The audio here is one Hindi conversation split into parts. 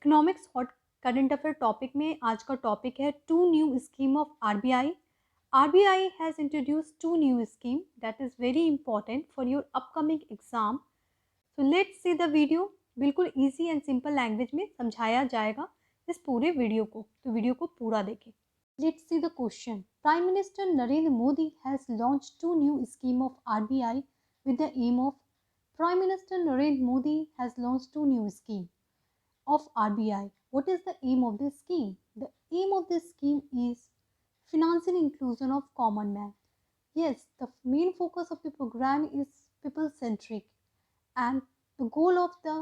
Economics hot current affair topic में आज का टॉपिक है two new scheme of RBI. RBI has introduce two new scheme that is very important for your upcoming exam. So let's see the video. बिल्कुल इजी एंड सिंपल लैंग्वेज में समझाया जाएगा इस पूरे वीडियो को, तो वीडियो को पूरा देखें. Let's see the question. Prime minister Narendra Modi has launch two new scheme of RBI with the aim of Prime Minister Narendra Modi has launched two new schemes of RBI. What is the aim of this scheme? The aim of this scheme is financial inclusion of common man. Yes, the main focus of the program is people centric, and the goal of the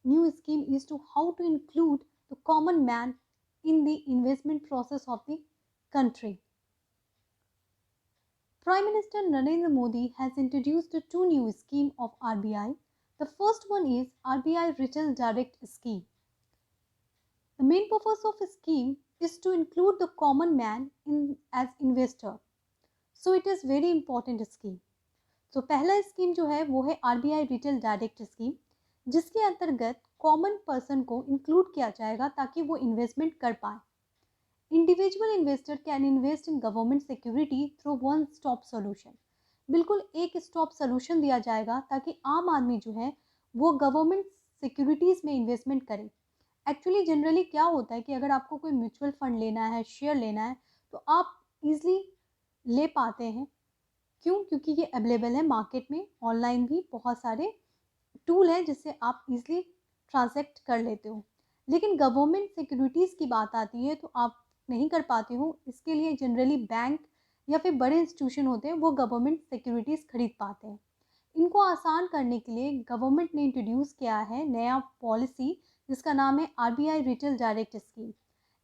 new scheme is to how to include the common man in the investment process of the country. Prime Minister Narendra Modi has introduced two new schemes of RBI. The first one is RBI Retail Direct Scheme. The main purpose of a scheme is to include the common man as investor. So it is very important scheme. So पहला स्कीम जो है वो है RBI Retail Direct Scheme, जिसके अंतर्गत कॉमन पर्सन को इंक्लूड किया जाएगा ताकि वो इन्वेस्टमेंट कर पाए. Individual investor can invest in government security through one stop solution. बिल्कुल एक स्टॉप सोल्यूशन दिया जाएगा ताकि आम आदमी जो है वो गवर्नमेंट सिक्योरिटीज़ में इन्वेस्टमेंट करे. एक्चुअली जनरली क्या होता है कि अगर आपको कोई म्यूचुअल फंड लेना है, शेयर लेना है, तो आप इजली ले पाते हैं. क्यों? क्योंकि ये अवेलेबल है मार्केट में. ऑनलाइन भी बहुत सारे टूल हैं जिससे आप इजली ट्रांजैक्ट कर लेते हो. लेकिन गवर्नमेंट सिक्योरिटीज़ की बात आती है तो आप नहीं कर पाते हो. इसके लिए जनरली बैंक या फिर बड़े इंस्टीट्यूशन होते हैं वो गवर्नमेंट सिक्योरिटीज़ खरीद पाते हैं. इनको आसान करने के लिए गवर्नमेंट ने इंट्रोड्यूस किया है नया पॉलिसी जिसका नाम है आरबीआई रिटेल डायरेक्ट स्कीम.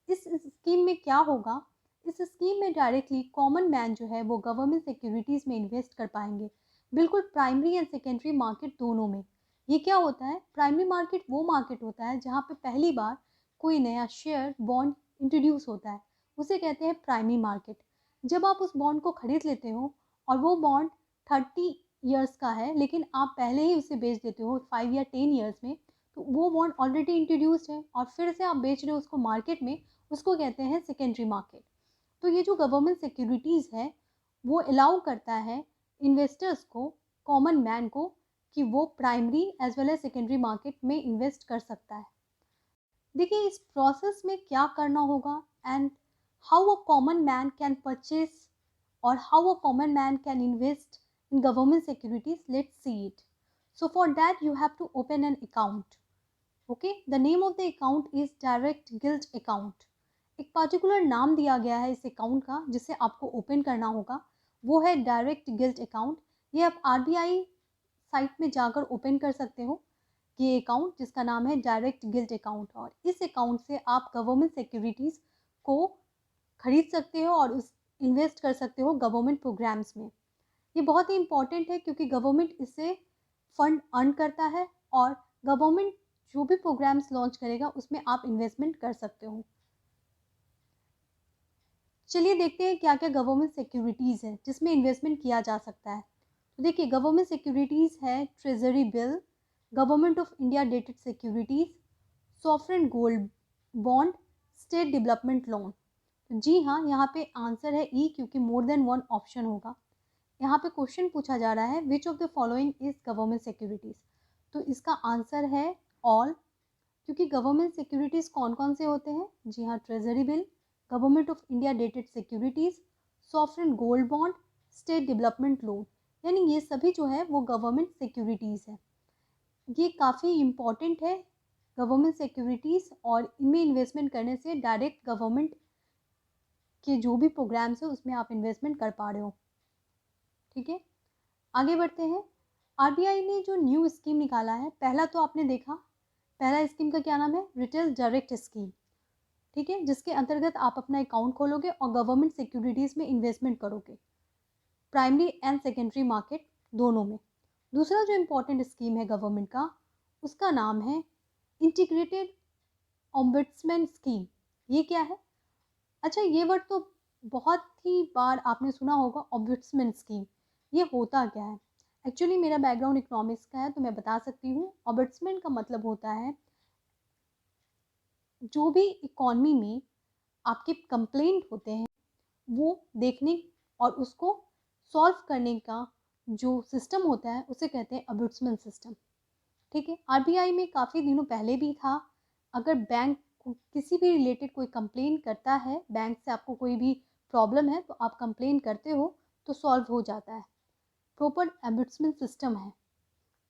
इस स्कीम में क्या होगा? इस स्कीम में डायरेक्टली कॉमन मैन जो है वो गवर्नमेंट सिक्योरिटीज़ में इन्वेस्ट कर पाएंगे, बिल्कुल प्राइमरी एंड सेकेंडरी मार्केट दोनों में. ये क्या होता है? प्राइमरी मार्केट वो मार्केट होता है जहाँ पे पहली बार कोई नया शेयर बॉन्ड इंट्रोड्यूस होता है, उसे कहते हैं प्राइमरी मार्केट. जब आप उस बॉन्ड को खरीद लेते हो और वो बॉन्ड 30 ईयर्स का है लेकिन आप पहले ही उसे बेच देते हो 5 या 10 ईयर्स में, तो वो बॉन्ड ऑलरेडी इंट्रोड्यूस्ड है और फिर से आप बेच रहे हो उसको मार्केट में, उसको कहते हैं सेकेंडरी मार्केट. तो ये जो गवर्नमेंट सिक्योरिटीज़ है वो अलाउ करता है इन्वेस्टर्स को, कॉमन मैन को, कि वो primary as well as secondary market में इन्वेस्ट कर सकता है. देखिए इस प्रोसेस में क्या करना होगा and how a common man can purchase और how a common man can invest in government securities. Let's see it. So for that you have to open an account. Okay, the name of the account is direct gilt account. एक पर्टिकुलर नाम दिया गया है इस अकाउंट का जिसे आपको ओपन करना होगा, वो है डायरेक्ट गिल्ट अकाउंट. ये आप आरबीआई साइट में जाकर ओपन कर सकते हो ये अकाउंट जिसका नाम है डायरेक्ट गिल्ट अकाउंट, और इस अकाउंट से आप गवर्नमेंट सिक्योरिटीज़ को खरीद सकते हो और उस इन्वेस्ट कर सकते हो गवर्नमेंट प्रोग्राम्स में. ये बहुत ही इंपॉर्टेंट है क्योंकि गवर्नमेंट इससे फंड अर्न करता है और गवर्नमेंट जो भी प्रोग्राम्स लॉन्च करेगा उसमें आप इन्वेस्टमेंट कर सकते हो. चलिए देखते हैं क्या क्या गवर्नमेंट सिक्योरिटीज़ है जिसमें इन्वेस्टमेंट किया जा सकता है. तो देखिए गवर्नमेंट सिक्योरिटीज़ है treasury bill, government of India dated securities, sovereign gold bond, state development loan. जी हाँ, यहाँ पे आंसर है ई क्योंकि मोर देन वन ऑप्शन होगा. यहाँ पे क्वेश्चन पूछा जा रहा है which of the following is government securities, तो इसका आंसर है ऑल, क्योंकि गवर्नमेंट सिक्योरिटीज़ कौन कौन से होते हैं? जी हाँ, treasury bill, government of India dated securities, sovereign gold bond, state development loan, यानी ये सभी जो है वो गवर्नमेंट सिक्योरिटीज़ है. ये काफ़ी इम्पॉर्टेंट है गवर्नमेंट सिक्योरिटीज़, और इनमें इन्वेस्टमेंट करने से डायरेक्ट गवर्नमेंट के जो भी प्रोग्राम्स है उसमें आप इन्वेस्टमेंट कर पा रहे हो. ठीक है, आगे बढ़ते हैं. आरबीआई ने जो न्यू स्कीम निकाला है, पहला तो आपने देखा, पहला स्कीम का क्या नाम है? Retail direct scheme. ठीक है, जिसके अंतर्गत आप अपना अकाउंट खोलोगे और गवर्नमेंट सिक्योरिटीज़ में इन्वेस्टमेंट करोगे, प्राइमरी एंड सेकेंडरी मार्केट दोनों में. दूसरा जो इम्पोर्टेंट स्कीम है गवर्नमेंट का, उसका नाम है इंटीग्रेटेड ऑम्बुड्समैन स्कीम. ये क्या है? अच्छा, ये वर्ड तो बहुत ही बार आपने सुना होगा, ऑम्बुड्समैन स्कीम. ये होता क्या है? एक्चुअली मेरा बैकग्राउंड इकोनॉमिक्स का है तो मैं बता सकती हूँ. ऑम्बुड्समैन का मतलब होता है, जो भी इकॉनमी में आपके कंप्लेंट होते हैं वो देखने और उसको सॉल्व करने का जो सिस्टम होता है उसे कहते हैं अम्बुड्समैन सिस्टम। ठीक है, आरबीआई में काफ़ी दिनों पहले भी था। अगर बैंक को किसी भी रिलेटेड कोई कंप्लेन करता है, बैंक से आपको कोई भी प्रॉब्लम है तो आप कंप्लेन करते हो तो सॉल्व हो जाता है। प्रॉपर एम्बुड्समैन सिस्टम है।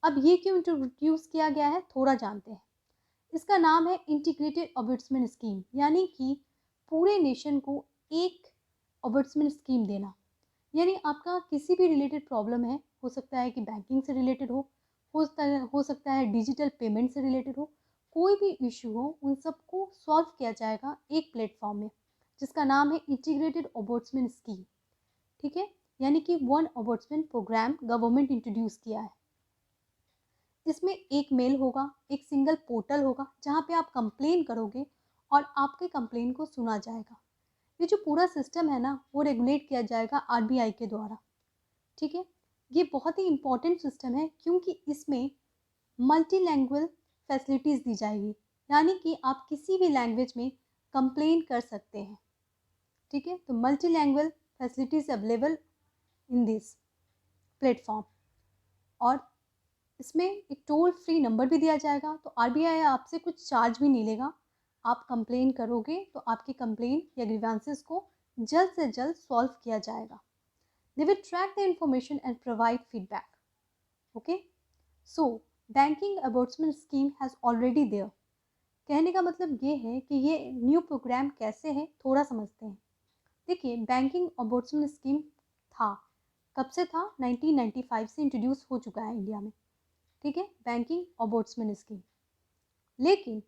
अब ये क्यों इंट्रोड्यूस किया गया है थोड़ा जानते हैं। इसका नाम है इंटीग्रेटेड ओम्बुड्समैन स्कीम, यानी कि पूरे नेशन को एक ओम्बुड्समैन स्कीम देना। यानी आपका किसी भी रिलेटेड प्रॉब्लम है, हो सकता है कि बैंकिंग से रिलेटेड हो सकता है डिजिटल पेमेंट से रिलेटेड हो, कोई भी इशू हो उन सबको सॉल्व किया जाएगा एक प्लेटफॉर्म में, जिसका नाम है इंटीग्रेटेड ओम्बुड्समैन स्कीम। ठीक है, यानी कि one ombudsman programme government introduce किया है। इसमें एक मेल होगा, एक सिंगल पोर्टल होगा जहाँ पे आप कंप्लेन करोगे और आपके कंप्लेन को सुना जाएगा। ये जो पूरा सिस्टम है ना वो रेगुलेट किया जाएगा आरबीआई के द्वारा। ठीक है, ये बहुत ही इम्पॉर्टेंट सिस्टम है क्योंकि इसमें मल्टी लैंग्वेज फैसिलिटीज़ दी जाएगी, यानी कि आप किसी भी लैंग्वेज में कंप्लेन कर सकते हैं। ठीक है, तो multi language facilities available in this platform. और इसमें एक टोल फ्री नंबर भी दिया जाएगा, तो आरबीआई आपसे कुछ चार्ज भी नहीं लेगा। आप कंप्लेन करोगे तो आपकी कंप्लेन या ग्रीवेंसेस को जल्द से जल्द सॉल्व किया जाएगा। They will track the information and provide feedback. Okay, so banking ombudsman scheme has already there. कहने का मतलब ये है कि ये न्यू प्रोग्राम कैसे है थोड़ा समझते हैं। देखिए, बैंकिंग अबॉर्ट्समेंट स्कीम था, कब से था? 1995 से इंट्रोड्यूस हो चुका है इंडिया में। ठीक है, बैंकिंग ओम्बुड्समैन स्कीम। लेकिन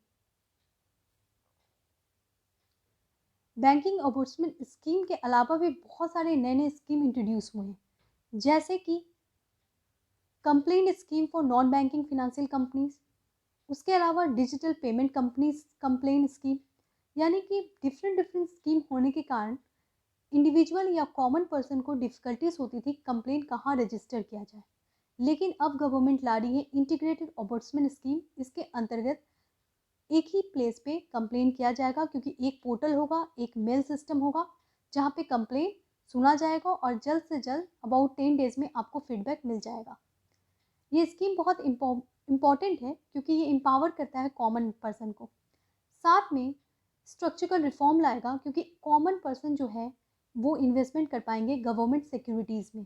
बैंकिंग ओम्बुड्समैन स्कीम के अलावा भी बहुत सारे नए नए स्कीम इंट्रोड्यूस हुए हैं, जैसे कि complaint scheme for non banking financial companies, उसके अलावा digital payment companies complaint scheme. यानी कि डिफरेंट डिफरेंट स्कीम होने के कारण इंडिविजुअल या कॉमन पर्सन को डिफ़िकल्टीज होती थी कंप्लेंट कहाँ रजिस्टर किया जाए। लेकिन अब गवर्नमेंट ला रही है इंटीग्रेटेड ओम्बुड्समैन स्कीम। इसके अंतर्गत एक ही प्लेस पे कंप्लेन किया जाएगा, क्योंकि एक पोर्टल होगा, एक मेल सिस्टम होगा जहाँ पे कंप्लेन सुना जाएगा और जल्द से जल्द अबाउट 10 डेज में आपको फीडबैक मिल जाएगा। ये स्कीम बहुत इम्पॉर्टेंट है क्योंकि ये एम्पावर करता है कॉमन पर्सन को। साथ में स्ट्रक्चरल रिफॉर्म लाएगा क्योंकि कॉमन पर्सन जो है वो इन्वेस्टमेंट कर पाएंगे गवर्नमेंट सिक्योरिटीज़ में।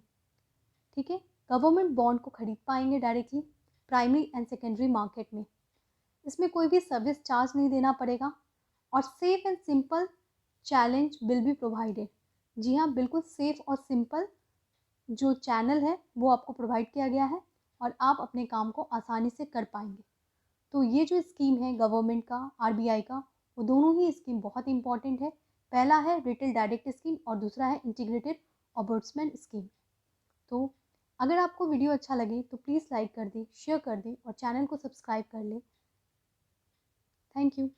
ठीक है, गवर्नमेंट बॉन्ड को खरीद पाएंगे directly primary and secondary market में। इसमें कोई भी सर्विस चार्ज नहीं देना पड़ेगा और safe and simple challenge will be provided. जी हाँ, बिल्कुल सेफ और सिंपल जो चैनल है वो आपको प्रोवाइड किया गया है और आप अपने काम को आसानी से कर पाएंगे। तो ये जो स्कीम है गवर्नमेंट का, आरबीआई का, वो दोनों ही स्कीम बहुत इंपॉर्टेंट है। पहला है रिटेल डायरेक्ट स्कीम और दूसरा है इंटीग्रेटेड ओम्बुड्समैन स्कीम। तो अगर आपको वीडियो अच्छा लगे तो प्लीज़ लाइक कर दें, शेयर कर दें और चैनल को सब्सक्राइब कर लें। Thank you.